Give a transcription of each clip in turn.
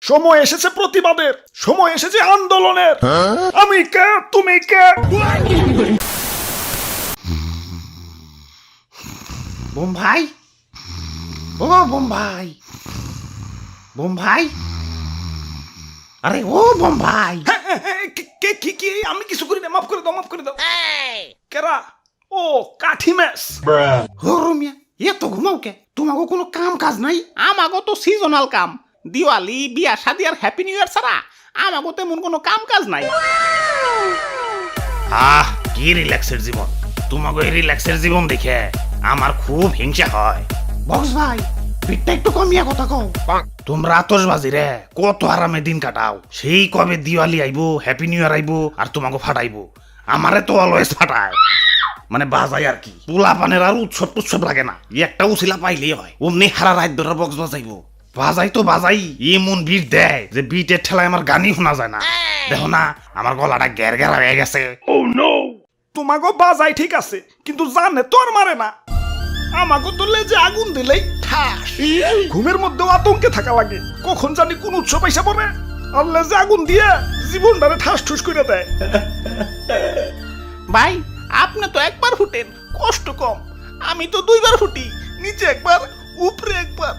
সময় এসেছে প্রতিবাদের, সময় এসেছে আন্দোলনের। আমি কে, তুমি কে? বোম্বাই, ও বোম্বাই, বোম্বাই, আরে ও বোম্বাই। কে কি কি? আমি কিছু করি না, মাফ করে দাও, মাফ করে দাও। কেরা? ও কাঠি ম্যাচ। ও রুমিয়া, এত ঘুমাও কে? তোমাকে কোনো কাম কাজ নাই? আমাগো তো সিজনাল কাম, দিওয়ালি, বিয়া শাদি আর হ্যাপি নিউ ইয়ার ছাড়া আমাগো তেমন কোনো কাম কাজ নাই। কি রিল্যাক্সের জীবন! তোমাকে এই রিল্যাক্সের জীবন দেখে আমার খুব হিংসা হয়। বক্স ভাই, পিঠটা একটু কমিয়া কথা কও। তোমরা আতশবাজি রে কত আরামে দিন কাটাও। সেই কবে দিওয়ালি আইবো, হ্যাপি নিউ ইয়ার আইবো আর তোমাকে ফাটাইবো। আমারে তো অলওয়েজ ফাটায়, মানে বাজাই আর কি। পোলা পানের আর উৎসব টুৎসব লাগে না, একটা উছিলা পাইলেই হয়। অমনি হারা রাত ধরে বক্স বাজাইবো। বাজাই তো বাজাই, এমন বিট দেয় যে বিটের ঠেলায় আমার গানই শোনা যায় না। দেখো না আমার গলাটা গ্যার গ্যারা হয়ে গেছে। তোমাকে বাজাই ঠিক আছে, কিন্তু জানে তোর মারে না। আমাকে তো লেজে আগুন দিলেই ঠাস। ঘুমের মধ্যেও আতঙ্কে থাকা লাগে, কখন জানি কোন উৎসব আইসা পড়ে আর লেজে আগুন দিয়ে জীবনটারে ঠাস ঠুস করে দেয়। ভাই, আপনি তো একবার ফুটেন, কষ্ট কম। আমি তো দুইবার ফুটি, নিচে একবার উপরে একবার।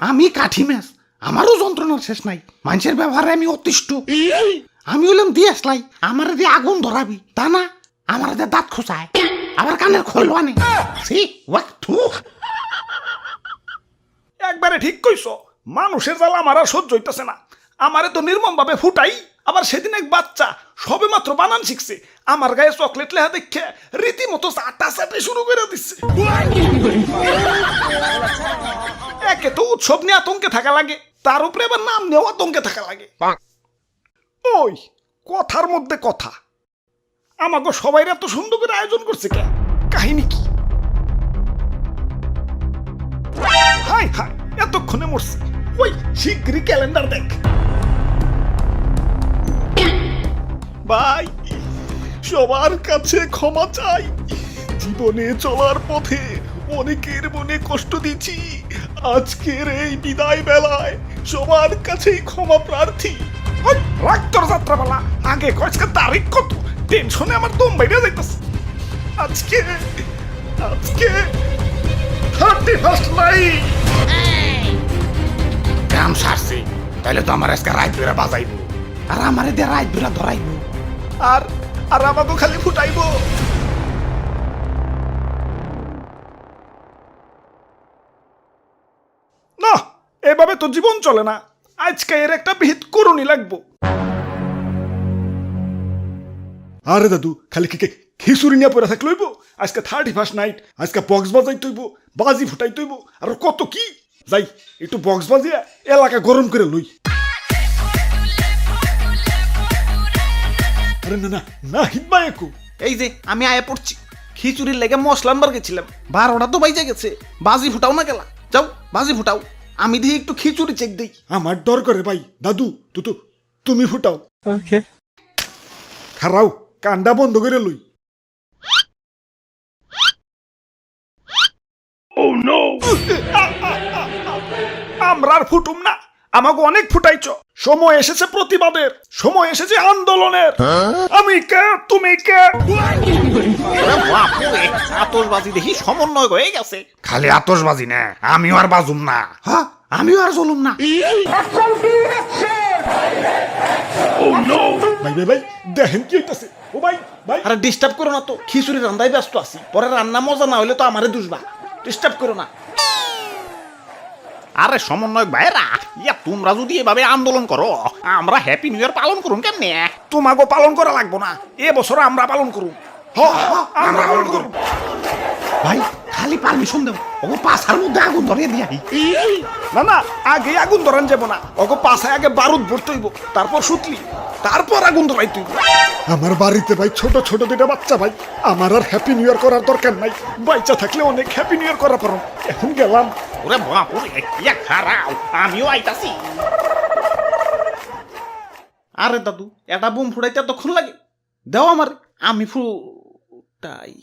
আমি কাঠি ম্যাচ, আমারও যন্ত্রণার শেষ নাই। মানুষের ব্যবহারে আমি অতিষ্ঠ। আমি হলাম দিয়ে আসলাই, আমার দিয়ে আগুন ধরাবি তা না, আমার দিয়ে দাঁত খোঁচায়, আবার কানের খোল আনে। একবারে ঠিক কইছো, মানুষের জ্বালা আমার আর সহ্য হইতেছে না। আমারে তো নির্মম ভাবে ফুটাই। আবার সেদিন এক বাচ্চা সবে মাত্র বানান শিখছে, আমার গায়ে চকলেট লেখা দেখে রীতিমতো চাটা চাটে শুরু করে দিচ্ছে। একে তো উৎসব নিয়ে আতঙ্কে থাকা লাগে, তার উপরে আবার নাম নিয়েও আতঙ্কে থাকা লাগে। ওই কথার মধ্যে কথা, আমাকে সবাই এত সুন্দর করে আয়োজন করছে কে? কাহিনী কি? হাই হাই, এতক্ষণে মরছে। ওই শিগগিরই ক্যালেন্ডার দেখ। ভাই, সবার কাছে ক্ষমা চাই। জীবনে চলার পথে অনেকের মনে কষ্ট দিচ্ছি। আজকের এই বিদায় বেলায় সবার কাছেই ক্ষমা প্রার্থী। রাগ তোর যাত্রাপালা, আগে কয়েকটা তারিখ কত? টেনশনে আমার দম বাইরে যাইতেছে। আজকে আজকে 31st নাইট। কাম সারছে, তাহলে তো আমার আজকে রাত ধরে বাজাইবো আর আমারে দিয়ে রাত ধরা ধরাইবো। আর আর আমাকে খালি ফুটাইবো। না, এভাবে তো জীবন চলে না। আজকে এর একটা বিহিত করুনি লাগবো। আরে দাদু, খালি খিচুড়ি নিয়ে পড়ে থাকলে হইব? আজকে 31st নাইট, আজকে বক্স বাজাই তৈব, বাজি ফুটাই তৈব, আর কত কি। যাই একটু বক্স বাজিয়ে এলাকা গরম করে লই। আরে না না না, হিটবা একু। এই যে আমি আয়া পড়ছি, খিচুড়ির লেগে মশলা আনবার গেছিলাম, 12টা তো বাইজে গেছে। বাজি ফুটাও না গেলা, যাও বাজি ফুটাও, আমি দেখি একটু খিচুড়ি চেক দিই। আমার ডর করে ভাই। দাদু তুমি ফুটাও। ওকে, খারাও, কান্ডা বন্ধ করে লই। আমরা আর ফুটুম না, আমাকে অনেক ফুটাইছ। সময় এসেছে প্রতিবাদের, সময় এসেছে আন্দোলনের। আমি কে, তুমি কে? আতশবাজি দেখি সমন্বয় হয়ে গেছে। খালি আতশবাজি না, আমিও আর বাজুম না। হ্যাঁ, আমিও আর চলুম না। ভাই ভাই ভাই, দেখেন কি হইতাছে। ও ভাই ভাই, আরে ডিস্টার্ব করো না তো, খিচুড়ি রান্দায় ব্যস্ত আছি। পরে রান্না মজা না হইলে তো আমারে দুষবা, ডিস্টার্ব করো না। আরে সমন্বয়ক ভাইরা, ইয়া তোমরা যদি এভাবে আন্দোলন করো, আমরা হ্যাপি নিউ ইয়ার পালন করুন কেমনে? তোমাকে পালন করা লাগবো না, এ বছর আমরা পালন করুম। আমরা পালন করুম। ভাই খালি পারমিশন দেব, ও পাছার মধ্যে আগুন ধরিয়ে দিয়াই। না না, আগে আগুন ধরান যাব না, ওকে পাশায় আগে বারুদ ভরতে হইব, তারপর সুতলি, তারপর আগুন ধরাইতে হইব। আমার বাড়িতে ভাই ছোট ছোট দুটা বাচ্চা ভাই, আমার আর হ্যাপি নিউ ইয়ার করার দরকার নাই। বাচ্চা থাকলে অনেক হ্যাপি নিউ ইয়ার করা পারো। এখন গেলাম। ওরে বাপুরে, ইয়া খারাও, আমিও আইতাছি। আরে দাদু, এটা বোম ফুটাইতে এতক্ষণ লাগে? দাও আমার, আমি ফুটাই।